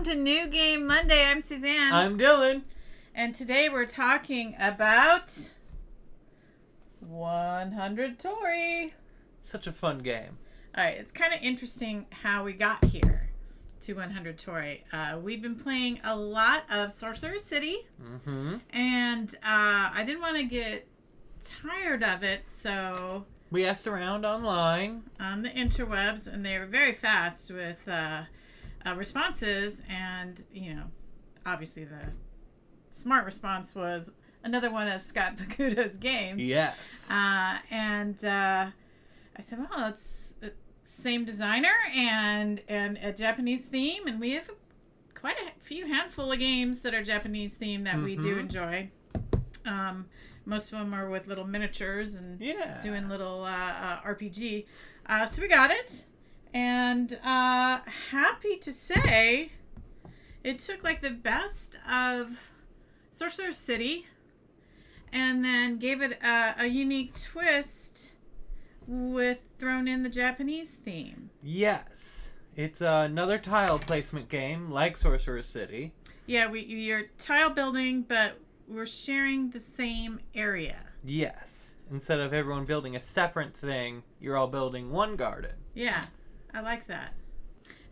welcome to New Game Monday. I'm Suzzan. I'm Dylan. And today we're talking about 100 Torii. Such a fun game. All right, it's kind of interesting how we got here to 100 Torii. We've been playing a lot of Sorcerer City, and I didn't want to get tired of it, so we asked around online on the interwebs, and they were very fast with responses, and obviously the smart response was another one of Scott Caputo's games. Yes. And I said, well, it's the same designer and a Japanese theme, and we have quite a few handful of games that are Japanese themed that we do enjoy. Most of them are with little miniatures and doing little RPG. So we got it. And happy to say it took like the best of Sorcerer City and then gave it a unique twist with thrown in the Japanese theme. Yes. It's another tile placement game like Sorcerer City. Yeah, you're tile building, but we're sharing the same area. Yes. Instead of everyone building a separate thing, you're all building one garden. Yeah, I like that.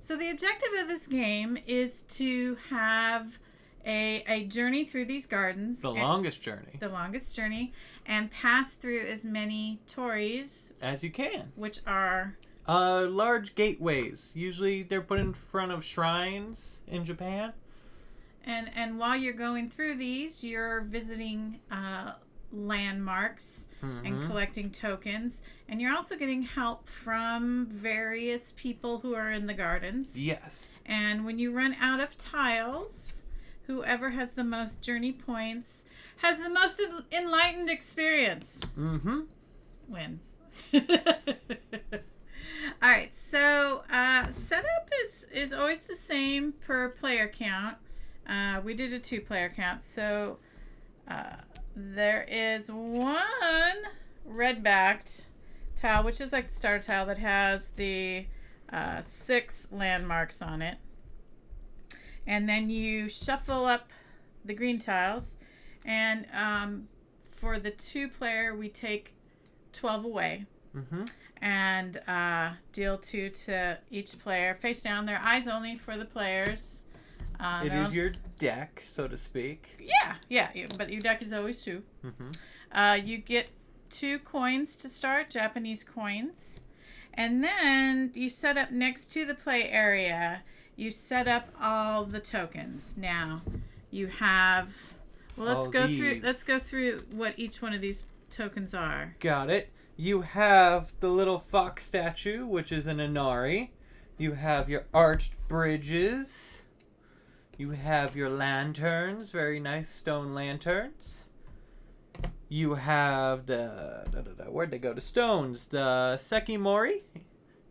So the objective of this game is to have a journey through these gardens. The longest journey. The longest journey. And pass through as many tories as you can. Which are? Large gateways. Usually they're put in front of shrines in Japan. And while you're going through these, you're visiting landmarks and collecting tokens. And you're also getting help from various people who are in the gardens. Yes. And when you run out of tiles, whoever has the most journey points has the most enlightened experience. Wins. All right, so setup is always the same per player count. We did a 2-player count, so there is one red-backed tile, which is like the starter tile that has the 6 landmarks on it. And then you shuffle up the green tiles, and for the 2-player, we take 12 away. And deal 2 to each player. Face down, they're eyes only for the players. It is your deck, so to speak. Yeah, but your deck is always 2. You get 2 coins to start, Japanese coins. And then you set up next to the play area, you set up all the tokens. Now, you have... Well, let's go through what each one of these tokens are. Got it. You have the little fox statue, which is an Inari. You have your arched bridges. You have your lanterns, very nice stone lanterns. You have the... where'd they go? The stones. The Sekimori.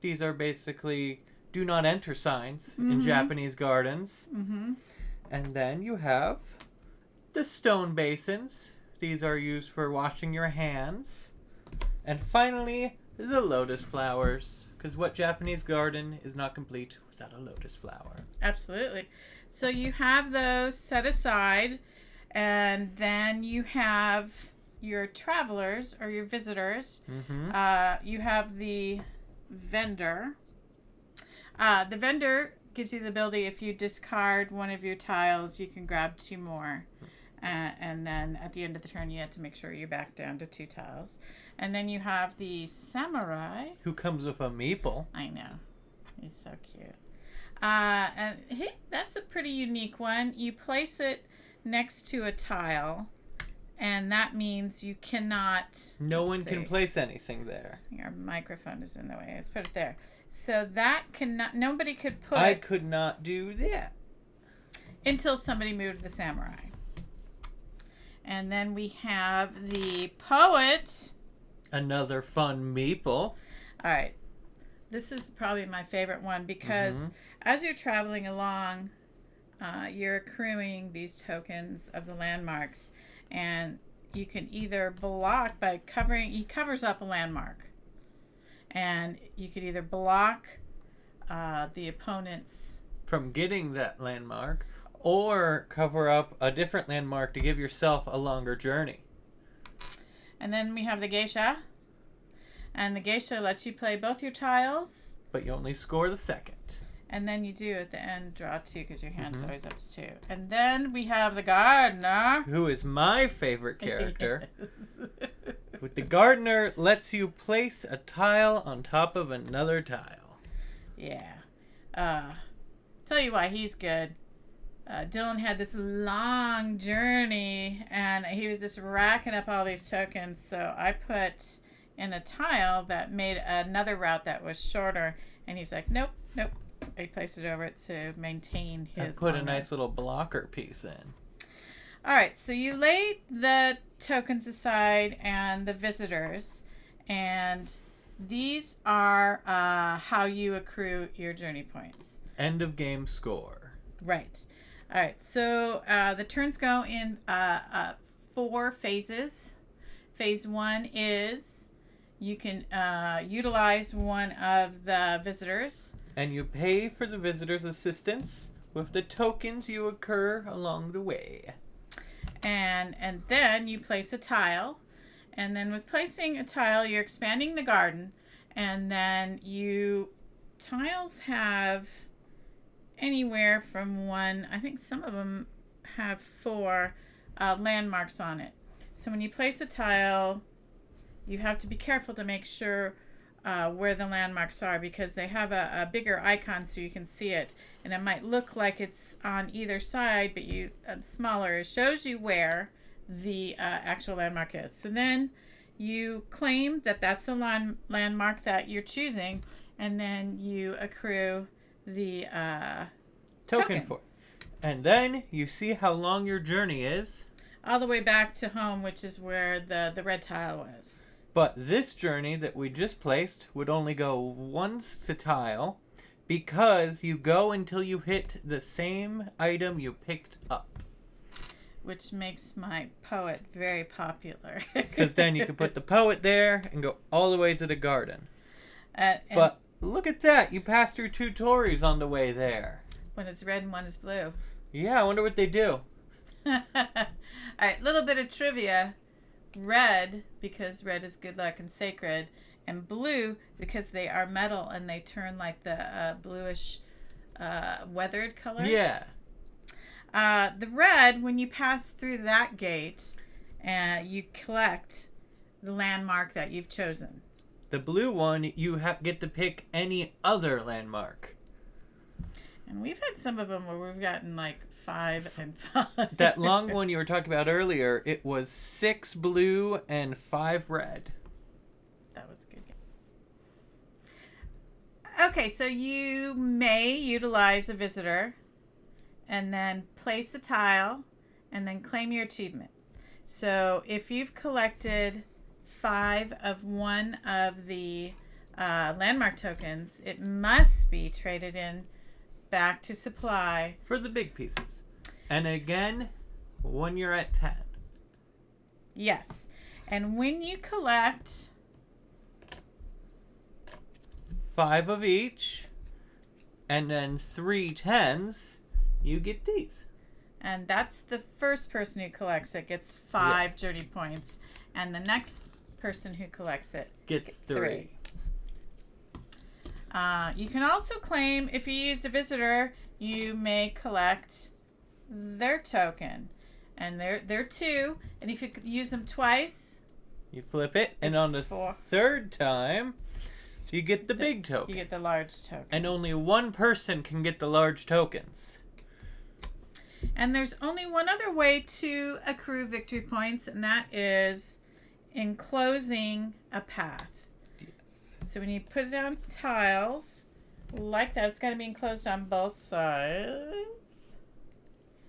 These are basically do not enter signs in Japanese gardens. And then you have the stone basins. These are used for washing your hands. And finally, the lotus flowers. Because what Japanese garden is not complete without a lotus flower? Absolutely. So you have those set aside, and then you have your travelers or your visitors. You have the vendor. The vendor gives you the ability, if you discard one of your tiles, you can grab 2 more. And then at the end of the turn, you have to make sure you're back down to 2 tiles. And then you have the samurai. Who comes with a meeple. I know. He's so cute. And that's a pretty unique one. You place it next to a tile, and that means you cannot... No one can place anything there. Your microphone is in the way. Let's put it there. So that cannot... Nobody could put... I could not do that. Until somebody moved the samurai. And then we have the poet. Another fun meeple. All right. This is probably my favorite one because as you're traveling along, you're accruing these tokens of the landmarks, and you can either block by covering... He covers up a landmark. And you could either block the opponent's from getting that landmark, or cover up a different landmark to give yourself a longer journey. And then we have the Geisha. And the Geisha lets you play both your tiles. But you only score the second. And then you do at the end draw 2 because your hand's always up to 2. And then we have the Gardener. Who is my favorite character. Yes. With the Gardener, lets you place a tile on top of another tile. Yeah. Tell you why he's good. Dylan had this long journey and he was just racking up all these tokens. So I put in a tile that made another route that was shorter. And he's like, nope. I placed it over it to maintain his. And put a nice little blocker piece in. All right, so you lay the tokens aside and the visitors, and these are how you accrue your journey points. End of game score. Right. All right, so the turns go in 4 phases. Phase 1 is you can utilize one of the visitors. And you pay for the visitor's assistance with the tokens you incur along the way. And then you place a tile. And then with placing a tile, you're expanding the garden. And then tiles have anywhere from 1, I think some of them have 4 landmarks on it. So when you place a tile, you have to be careful to make sure where the landmarks are, because they have a bigger icon so you can see it, and it might look like it's on either side, but smaller. It shows you where the actual landmark is. So then you claim that that's the landmark that you're choosing, and then you accrue the token for it. And then you see how long your journey is. All the way back to home, which is where the red tile was. But this journey that we just placed would only go once to tile, because you go until you hit the same item you picked up. Which makes my poet very popular. Because then you can put the poet there and go all the way to the garden. But look at that. You passed through 2 Tories on the way there. One is red and one is blue. Yeah, I wonder what they do. All right, little bit of trivia. Red, because red is good luck and sacred, and blue, because they are metal and they turn like the bluish weathered color. Yeah. The red, when you pass through that gate, you collect the landmark that you've chosen. The blue one, you get to pick any other landmark. And we've had some of them where we've gotten like 5 and 5. That long one you were talking about earlier, it was 6 blue and 5 red. That was a good game. Okay, so you may utilize a visitor and then place a tile and then claim your achievement. So if you've collected 5 of one of the landmark tokens, it must be traded in back to supply. For the big pieces. And again, when you're at 10. Yes. And when you collect 5 of each, and then 3 10s, you get these. And that's the first person who collects it gets 5 journey points. And the next person who collects it gets 3. You can also claim, if you used a visitor, you may collect their token. And they're 2. And if you could use them twice, you flip it. And on the 3rd time, you get the big token. You get the large token. And only one person can get the large tokens. And there's only one other way to accrue victory points, and that is enclosing a path. So when you put it on tiles like that, it's got to be enclosed on both sides.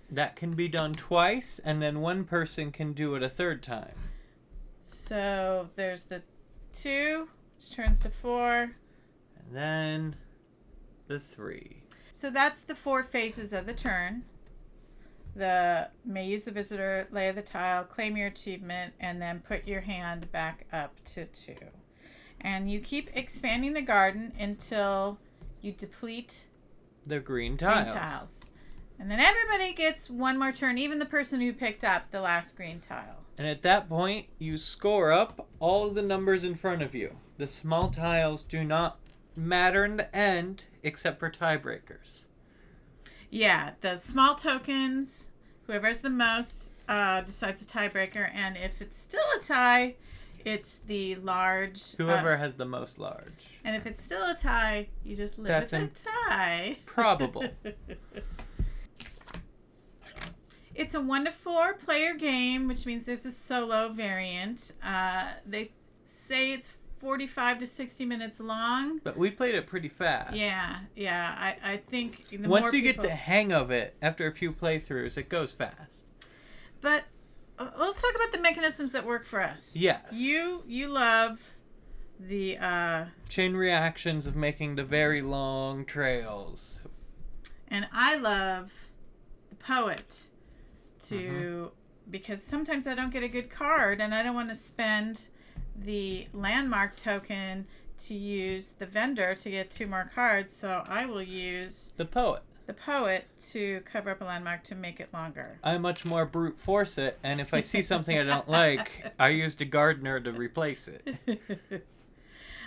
That can be done twice, and then one person can do it a 3rd time. So there's the 2, which turns to 4. And then the 3. So that's the 4 phases of the turn. May use the visitor, lay the tile, claim your achievement, and then put your hand back up to 2. And you keep expanding the garden until you deplete The green tiles. Green tiles. And then everybody gets one more turn, even the person who picked up the last green tile. And at that point, you score up all the numbers in front of you. The small tiles do not matter in the end, except for tiebreakers. Yeah, the small tokens, whoever has the most decides the tiebreaker. And if it's still a tie, it's the large. Whoever has the most large. And if it's still a tie, you just live with a tie. Probable. It's a 1 to 4 player game, which means there's a solo variant. They say it's 45 to 60 minutes long. But we played it pretty fast. Yeah. I think the once more you people... get the hang of it, after a few playthroughs, it goes fast. But let's talk about the mechanisms that work for us. Yes. You love the chain reactions of making the very long trails. And I love the poet because sometimes I don't get a good card and I don't want to spend the landmark token to use the vendor to get 2 more cards, so I will use the poet to cover up a landmark to make it longer. I much more brute force it, and if I see something I don't like, I use the gardener to replace it.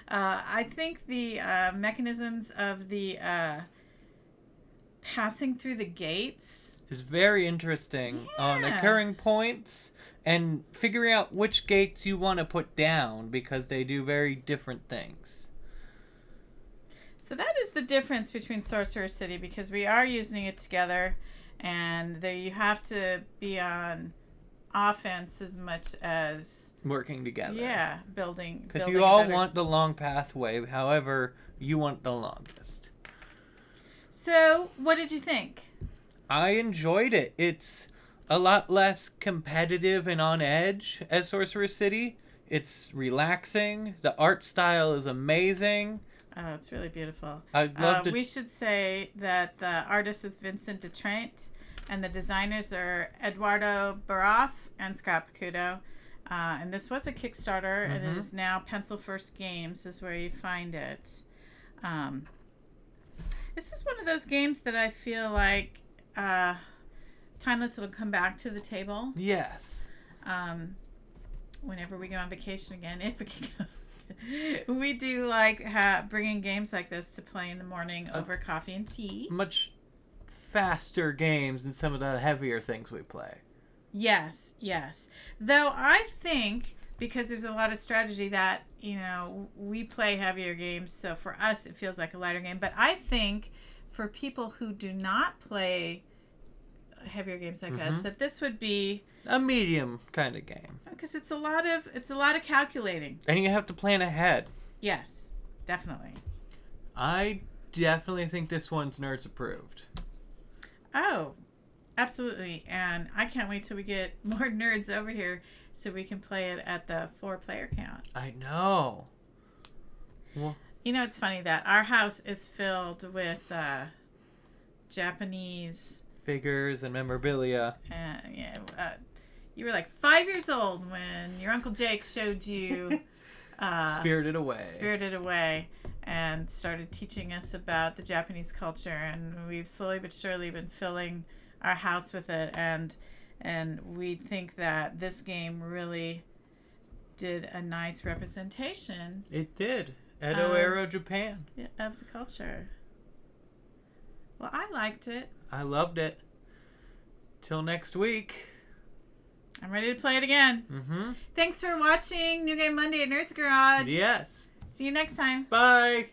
I think the mechanisms of the passing through the gates is very interesting on occurring points and figuring out which gates you want to put down because they do very different things. So that is the difference between Sorcerer City, because we are using it together, and there you have to be on offense as much as working together. Yeah, building. Because you all want the long pathway, however, you want the longest. So, what did you think? I enjoyed it. It's a lot less competitive and on edge as Sorcerer City. It's relaxing. The art style is amazing. Oh, it's really beautiful. I'd love to... We should say that the artist is Vincent Dutrait, and the designers are Eduardo, Baraf, and Caputo. And this was a Kickstarter, and it is now Pencil First Games is where you find it. This is one of those games that I feel like Timeless will come back to the table. Yes. Whenever we go on vacation again, if we can go. We do like bringing games like this to play in the morning over coffee and tea. Much faster games than some of the heavier things we play. Yes. Though I think, because there's a lot of strategy that, we play heavier games, so for us it feels like a lighter game. But I think for people who do not play heavier games like us, that this would be a medium kind of game, because it's a lot of calculating, and you have to plan ahead. Yes, definitely. I definitely think this one's Nerds approved. Oh, absolutely. And I can't wait till we get more nerds over here so we can play it at the 4-player count. I know. Well, it's funny that our house is filled with Japanese figures and memorabilia. You were like 5 years old when your Uncle Jake showed you Spirited Away, and started teaching us about the Japanese culture, and we've slowly but surely been filling our house with it, and we think that this game really did a nice representation. It did. Edo era Japan. Of the culture. Well, I liked it. I loved it. Till next week. I'm ready to play it again. Thanks for watching New Game Monday at Nerdz Garage. Yes. See you next time. Bye.